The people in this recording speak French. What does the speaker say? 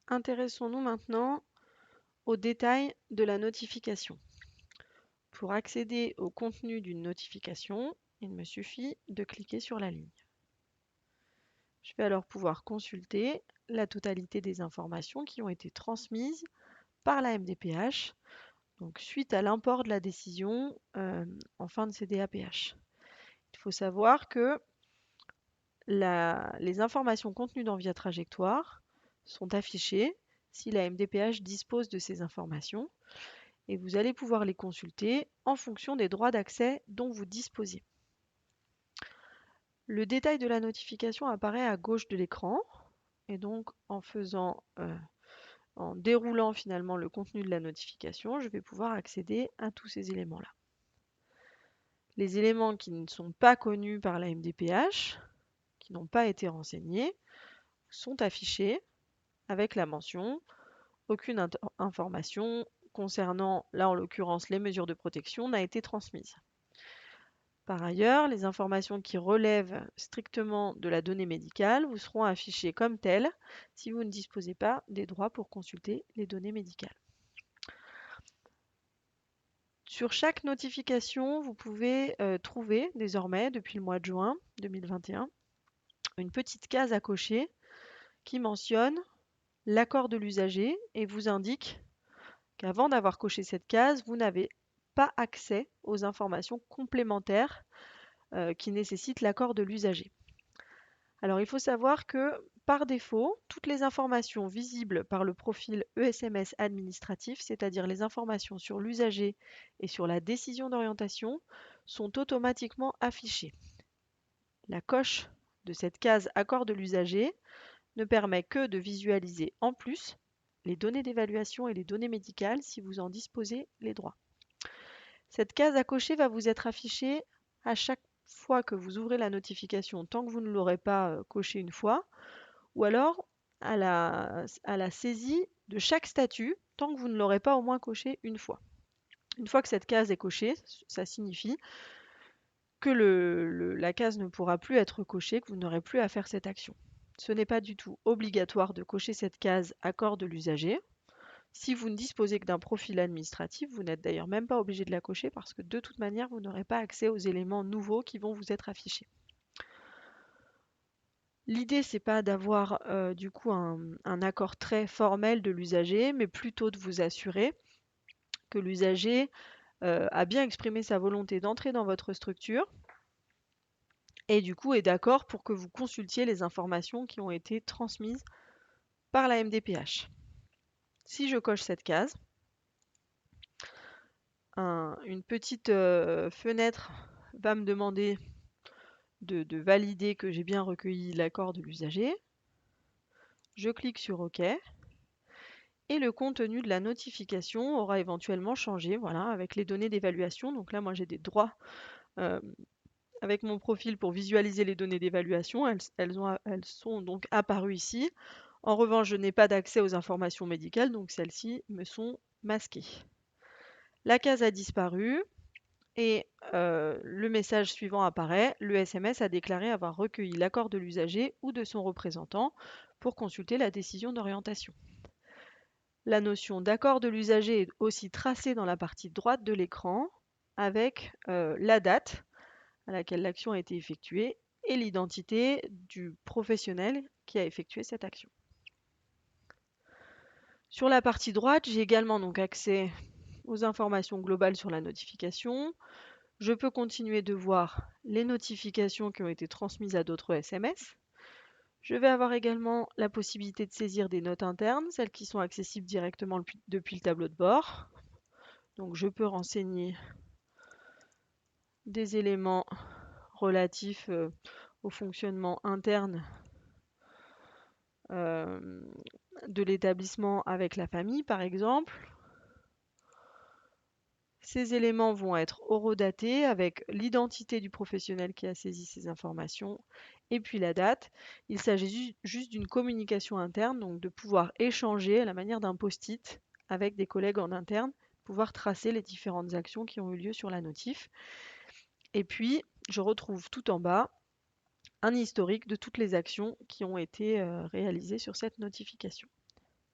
Intéressons-nous maintenant aux détails de la notification. Pour accéder au contenu d'une notification, il me suffit de cliquer sur la ligne. Je vais alors pouvoir consulter la totalité des informations qui ont été transmises par la MDPH, donc suite à l'import de la décision en fin de CDAPH. Il faut savoir que les informations contenues dans Via Trajectoire sont affichées si la MDPH dispose de ces informations et vous allez pouvoir les consulter en fonction des droits d'accès dont vous disposez. Le détail de la notification apparaît à gauche de l'écran et donc en déroulant finalement le contenu de la notification, je vais pouvoir accéder à tous ces éléments-là. Les éléments qui ne sont pas connus par la MDPH, qui n'ont pas été renseignés, sont affichés avec la mention « Aucune information concernant, là en l'occurrence, les mesures de protection n'a été transmise ». Par ailleurs, les informations qui relèvent strictement de la donnée médicale vous seront affichées comme telles si vous ne disposez pas des droits pour consulter les données médicales. Sur chaque notification, vous pouvez trouver désormais, depuis le mois de juin 2021, une petite case à cocher qui mentionne l'accord de l'usager et vous indique qu'avant d'avoir coché cette case, vous n'avez pas accès aux informations complémentaires qui nécessitent l'accord de l'usager. Alors il faut savoir que par défaut, toutes les informations visibles par le profil ESMS administratif, c'est-à-dire les informations sur l'usager et sur la décision d'orientation, sont automatiquement affichées. La coche de cette case accord de l'usager ne permet que de visualiser en plus les données d'évaluation et les données médicales si vous en disposez les droits. Cette case à cocher va vous être affichée à chaque fois que vous ouvrez la notification, tant que vous ne l'aurez pas coché une fois, ou alors à la saisie de chaque statut, tant que vous ne l'aurez pas au moins coché une fois. Une fois que cette case est cochée, ça signifie que la case ne pourra plus être cochée, que vous n'aurez plus à faire cette action. Ce n'est pas du tout obligatoire de cocher cette case accord de l'usager. Si vous ne disposez que d'un profil administratif, vous n'êtes d'ailleurs même pas obligé de la cocher parce que de toute manière, vous n'aurez pas accès aux éléments nouveaux qui vont vous être affichés. L'idée, c'est pas d'avoir du coup un accord très formel de l'usager, mais plutôt de vous assurer que l'usager a bien exprimé sa volonté d'entrer dans votre structure et du coup est d'accord pour que vous consultiez les informations qui ont été transmises par la MDPH. Si je coche cette case, une petite fenêtre va me demander de valider que j'ai bien recueilli l'accord de l'usager. Je clique sur OK. Et le contenu de la notification aura éventuellement changé, voilà, avec les données d'évaluation. Donc là, moi, j'ai des droits avec mon profil pour visualiser les données d'évaluation. Elles sont donc apparues ici. En revanche, je n'ai pas d'accès aux informations médicales, donc celles-ci me sont masquées. La case a disparu et le message suivant apparaît. Le SMS a déclaré avoir recueilli l'accord de l'usager ou de son représentant pour consulter la décision d'orientation. La notion d'accord de l'usager est aussi tracée dans la partie droite de l'écran avec la date à laquelle l'action a été effectuée et l'identité du professionnel qui a effectué cette action. Sur la partie droite, j'ai également donc accès aux informations globales sur la notification. Je peux continuer de voir les notifications qui ont été transmises à d'autres SMS. Je vais avoir également la possibilité de saisir des notes internes, celles qui sont accessibles directement depuis le tableau de bord. Donc je peux renseigner des éléments relatifs au fonctionnement interne de l'établissement avec la famille, par exemple. Ces éléments vont être horodatés avec l'identité du professionnel qui a saisi ces informations et puis la date. Il s'agit juste d'une communication interne, donc de pouvoir échanger à la manière d'un post-it avec des collègues en interne, pouvoir tracer les différentes actions qui ont eu lieu sur la notif. Et puis, je retrouve tout en bas un historique de toutes les actions qui ont été réalisées sur cette notification.